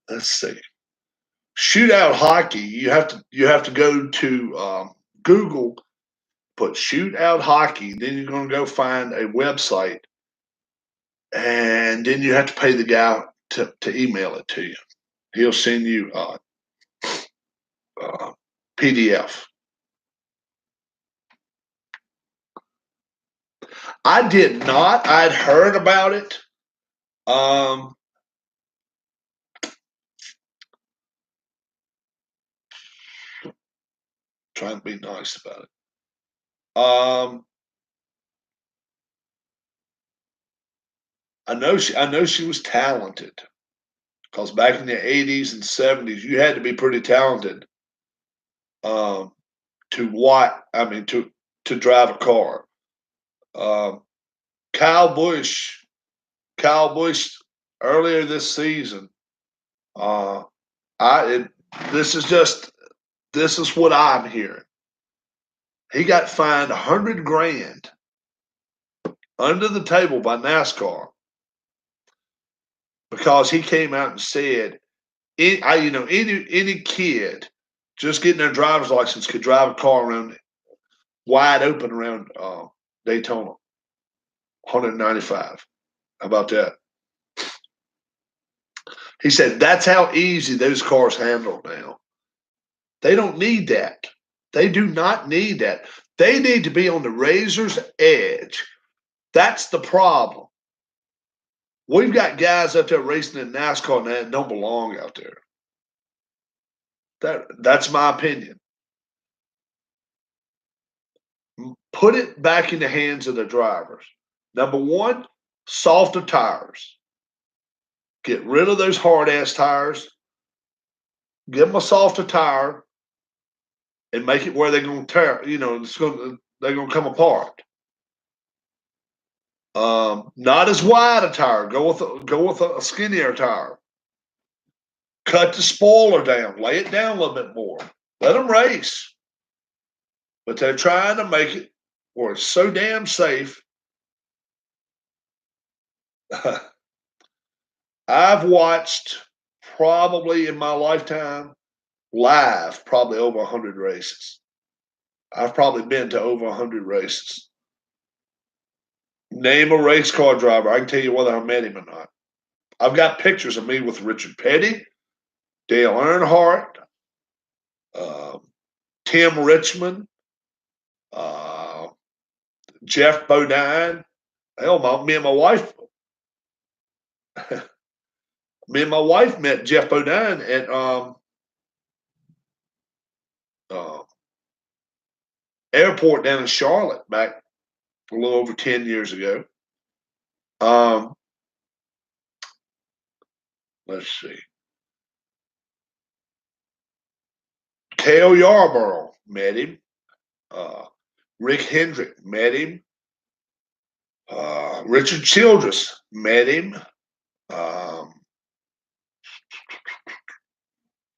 let's see. Shootout hockey. You have to go to Google, put shootout hockey. Then you're going to go find a website, and then you have to pay the guy to email it to you. He'll send you PDF. I did not. I'd heard about it. Trying to be nice about it. I know she was talented, because back in the 80s and 70s, you had to be pretty talented to drive a car. Kyle Busch earlier this season. This is what I'm hearing. He got fined $100,000 under the table by NASCAR because he came out and said, any kid just getting their driver's license could drive a car around wide open around Daytona. 195. How about that? He said that's how easy those cars handle now. They don't need that. They do not need that. They need to be on the razor's edge. That's the problem. We've got guys out there racing in NASCAR now that don't belong out there. That's my opinion. Put it back in the hands of the drivers. Number one, softer tires. Get rid of those hard-ass tires. Give them a softer tire and make it where they're going to tear, they're going to come apart. Not as wide a tire. Go with a skinnier tire. Cut the spoiler down. Lay it down a little bit more. Let them race. But they're trying to make it where it's so damn safe. I've watched probably in my lifetime live probably over 100 races. I've probably been to over 100 races. Name a race car driver. I can tell you whether I met him or not. I've got pictures of me with Richard Petty, Dale Earnhardt, Tim Richmond, Jeff Bodine. Hell, me and my wife met Jeff Bodine at airport down in Charlotte back a little over 10 years ago. Let's see. Cale Yarborough, met him. Rick Hendrick, met him. Richard Childress, met him.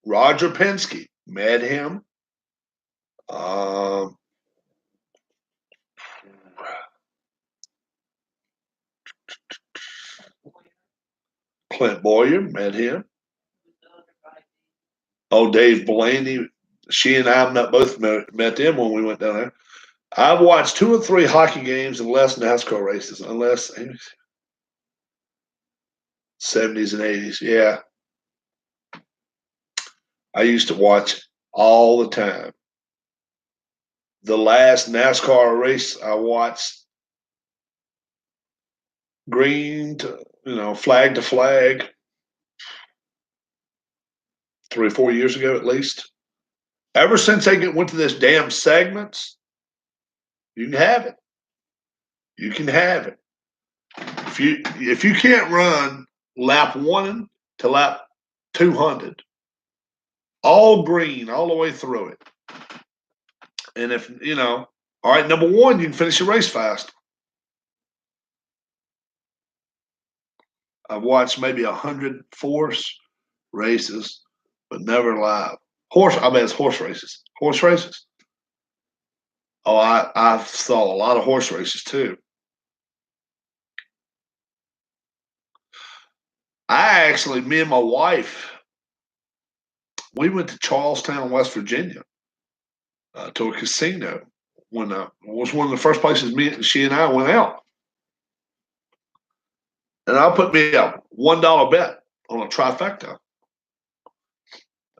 Roger Penske, met him. Clint Boyer, met him. Oh, Dave Blaney. She and I both met them when we went down there. I've watched 2 or 3 hockey games and less NASCAR races, unless 70s and 80s. Yeah. I used to watch all the time. The last NASCAR race I watched, Green to flag to flag 3 or 4 years ago at least. Ever since they went to this damn segments, you can have it. You can have it. If you can't run lap 1 to lap 200, all green all the way through it, and if all right, number 1, you can finish your race fast. I've watched maybe 100 horse races, but never live. I mean, it's horse races. Horse races. Oh, I saw a lot of horse races too. Me and my wife, we went to Charlestown, West Virginia, to a casino when it was one of the first places she and I went out. And I put me a $1 bet on a trifecta.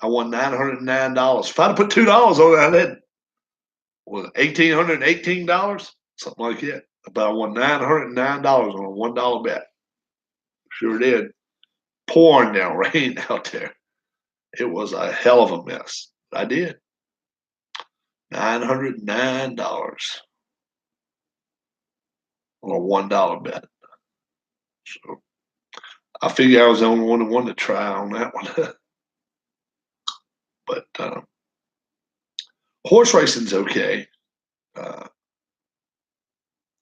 I won $909. If I'd have put $2 on it, I did. Was $1,818, something like that. But I won $909 on a $1 bet. Sure did. Pouring down rain out there. It was a hell of a mess. I did. $909 on a $1 bet. So I figured I was the only one that wanted to try on that one. But horse racing's okay. I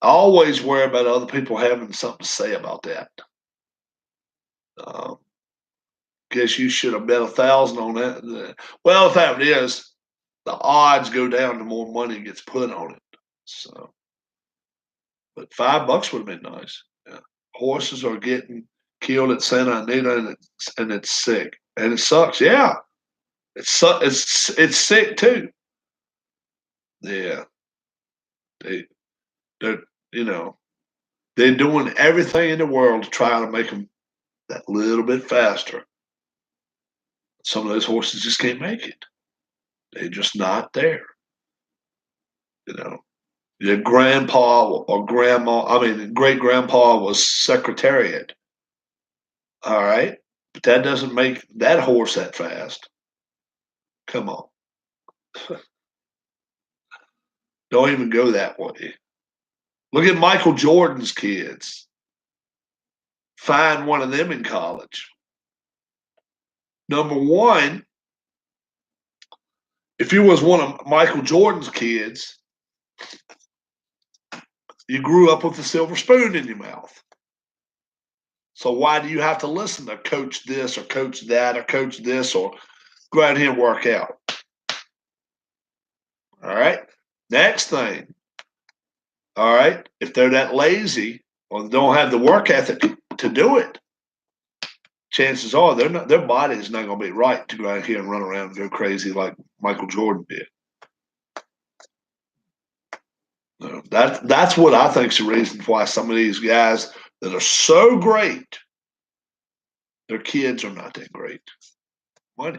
always worry about other people having something to say about that. Guess you should have bet 1,000 on that. Well, the fact is, the odds go down the more money gets put on it. So, but $5 would have been nice. Yeah. Horses are getting killed at Santa Anita, and it's sick, and it sucks. Yeah, it's sick too. Yeah, they're they're doing everything in the world to try to make them that little bit faster. Some of those horses just can't make it. They're just not there. Your grandpa or grandma, I mean, great grandpa was secretariat. All right. But that doesn't make that horse that fast. Come on. Don't even go that way. Look at Michael Jordan's kids. Find one of them in college. Number one, if you was one of Michael Jordan's kids, you grew up with a silver spoon in your mouth. So why do you have to listen to coach this or coach that or coach this or go out here and work out? All right. Next thing. All right. If they're that lazy or don't have the work ethic to do it, chances are their body is not going to be right to go out here and run around and go crazy like Michael Jordan did. That's what I think is the reason why some of these guys that are so great, their kids are not that great. Money.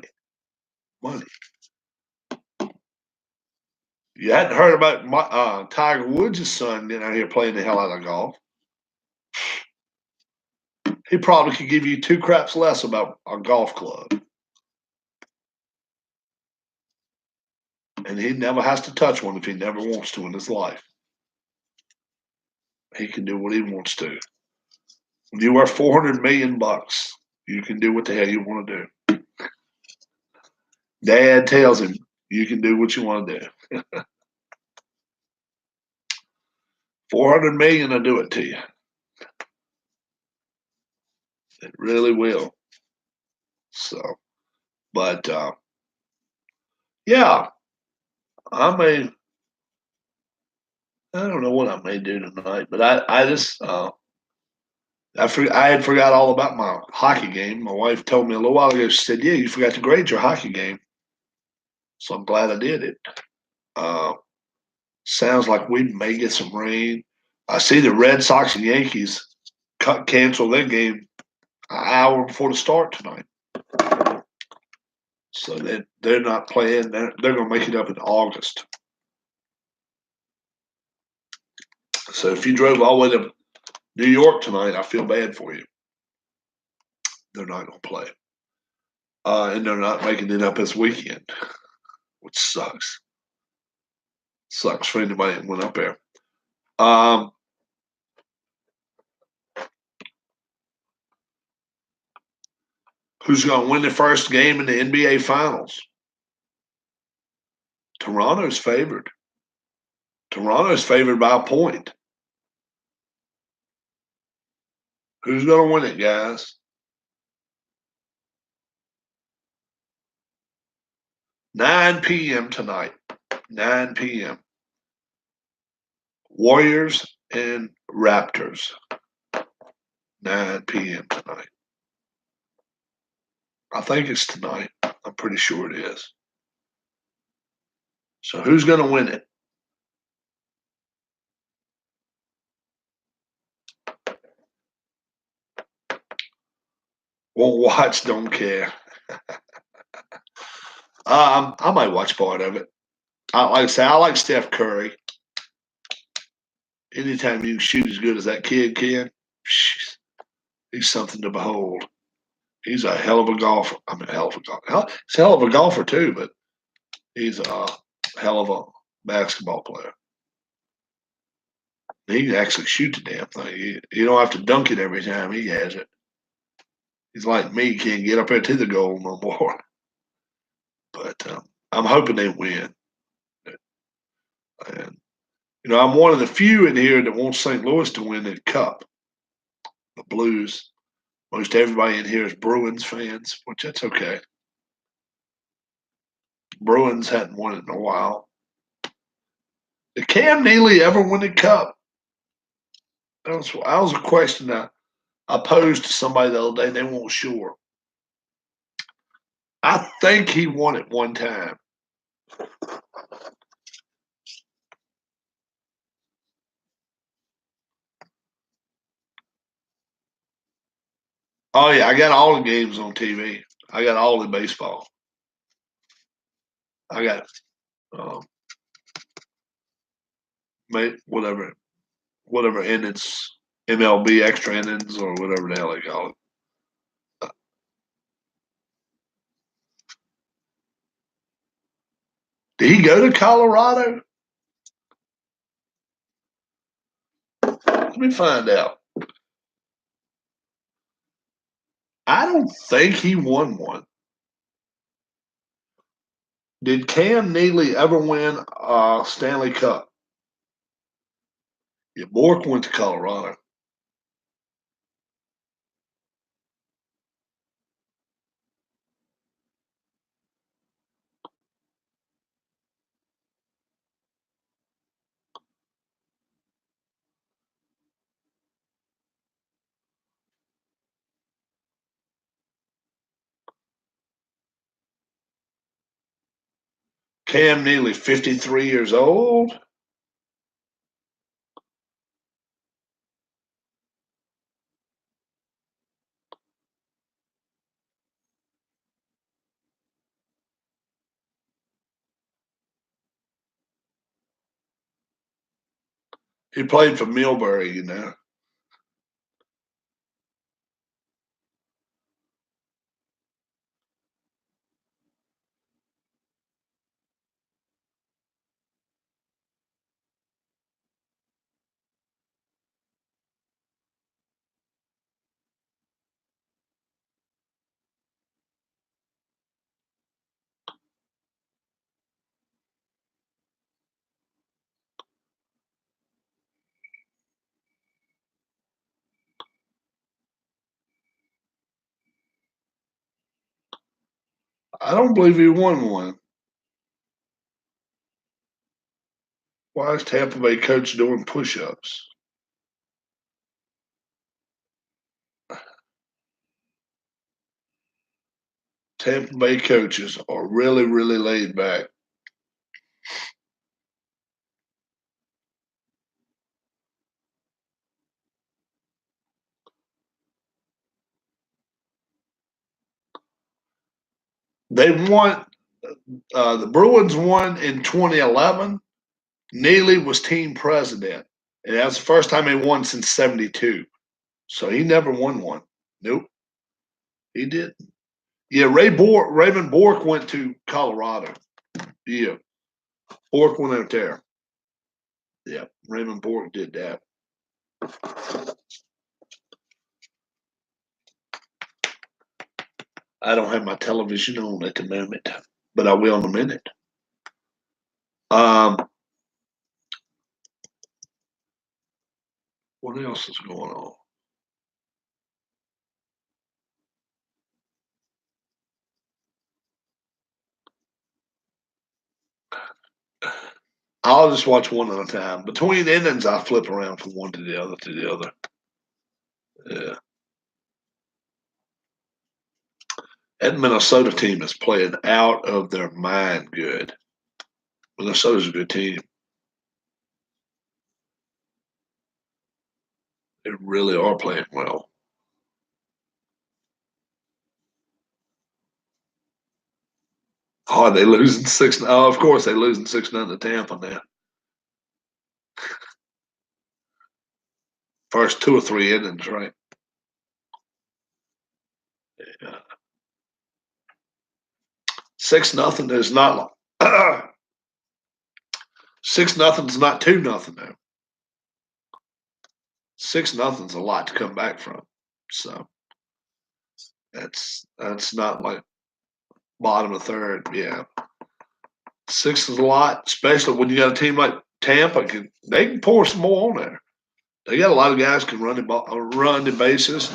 You hadn't heard about Tiger Woods' son getting out here playing the hell out of golf. He probably could give you 2 craps less about a golf club. And he never has to touch one if he never wants to in his life. He can do what he wants to. When you are $400 million, you can do what the hell you want to do. Dad tells him you can do what you want to do. 400 million will do it to you. It really will. So, but yeah, I don't know what I may do tonight, but I just I had forgot all about my hockey game. My wife told me a little while ago. She said, "Yeah, you forgot to grade your hockey game." So I'm glad I did it. Sounds like we may get some rain. I see the Red Sox and Yankees cancel their game an hour before the start tonight. So they're not playing. They're going to make it up in August. So if you drove all the way to New York tonight, I feel bad for you. they're not going to play. And they're not making it up this weekend, which sucks. Sucks for anybody that went up there. Who's going to win the first game in the NBA Finals? Toronto's favored. Toronto's favored by a point. Who's going to win it, guys? 9 p.m. tonight. 9 p.m. Warriors and Raptors. 9 p.m. tonight. I think it's tonight. I'm pretty sure it is. So who's going to win it? Won't watch, don't care. I might watch part of it. Like I say, I like Steph Curry. Anytime you can shoot as good as that kid can, he's something to behold. He's a hell of a golfer. I mean, hell of a golfer. He's a hell of a golfer too, but he's a hell of a basketball player. He can actually shoot the damn thing. You don't have to dunk it every time he has it. He's like me, can't get up there to the goal no more. But I'm hoping they win. And I'm one of the few in here that wants St. Louis to win the Cup, the Blues. Most everybody in here is Bruins fans, which that's okay. Bruins hadn't won it in a while. Did Cam Neely ever win the Cup? That was a question that I posed to somebody the other day. They weren't sure. I think he won it one time. Oh yeah, I got all the games on TV. I got all the baseball. I got whatever innings, MLB extra innings or whatever the hell they call it. Did he go to Colorado? Let me find out. I don't think he won one. Did Cam Neely ever win a Stanley Cup? Yeah, Bork went to Colorado. Cam Neely, 53 years old. He played for Millbury. I don't believe he won one. Why is Tampa Bay coach doing push-ups? Tampa Bay coaches are really, really laid back. They won. The Bruins won in 2011. Neely was team president, and that's the first time they won since '72. So he never won one. Nope. He did. Yeah, Raymond Bork went to Colorado. Yeah, Bork went out there. Yeah, Raymond Bork did that. I don't have my television on at the moment, but I will in a minute. What else is going on? I'll just watch one at a time. Between innings, I flip around from one to the other to the other. Yeah. That Minnesota team is playing out of their mind good. Minnesota's a good team. They really are playing well. Oh, they losing 6. Oh, of course they losing 6-0 to Tampa now. First 2 or 3 innings, right? Yeah. 6-0 is not like 6-0 is not 2-0 though. 6-0 is a lot to come back from. So that's not like bottom of third. Yeah. 6 is a lot, especially when you got a team like Tampa. They can pour some more on there. They got a lot of guys can run the bases.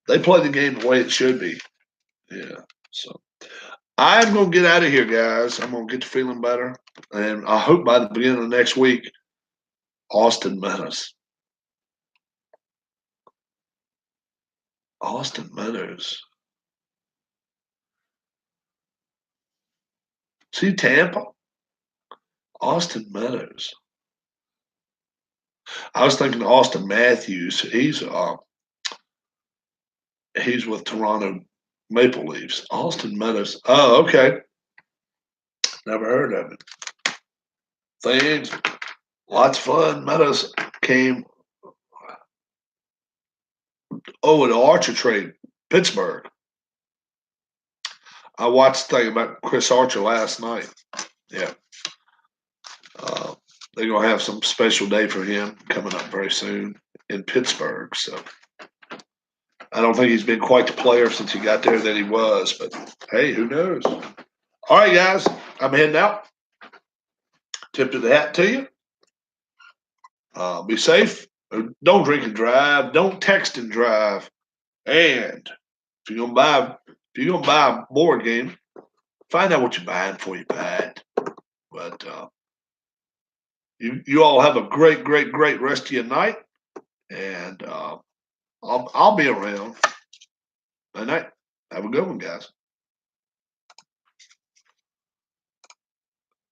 They play the game the way it should be. Yeah. So I'm gonna get out of here, guys. I'm gonna get to feeling better, and I hope by the beginning of next week, Austin Meadows. Austin Meadows. See Tampa. Austin Meadows. I was thinking Austin Matthews. He's with Toronto Maple Leafs. Austin Meadows. Oh, okay. Never heard of it. Things, lots of fun. Meadows came. Oh, an Archer trade, Pittsburgh. I watched the thing about Chris Archer last night. Yeah. They're going to have some special day for him coming up very soon in Pittsburgh. So I don't think he's been quite the player since he got there that he was, but hey, who knows? All right, guys, I'm heading out. Tip of the hat to you. Be safe. Don't drink and drive. Don't text and drive. And if you're gonna buy a board game, find out what you're buying before you buy it. But you all have a great rest of your night, and I'll be around. Good night. Have a good one, guys.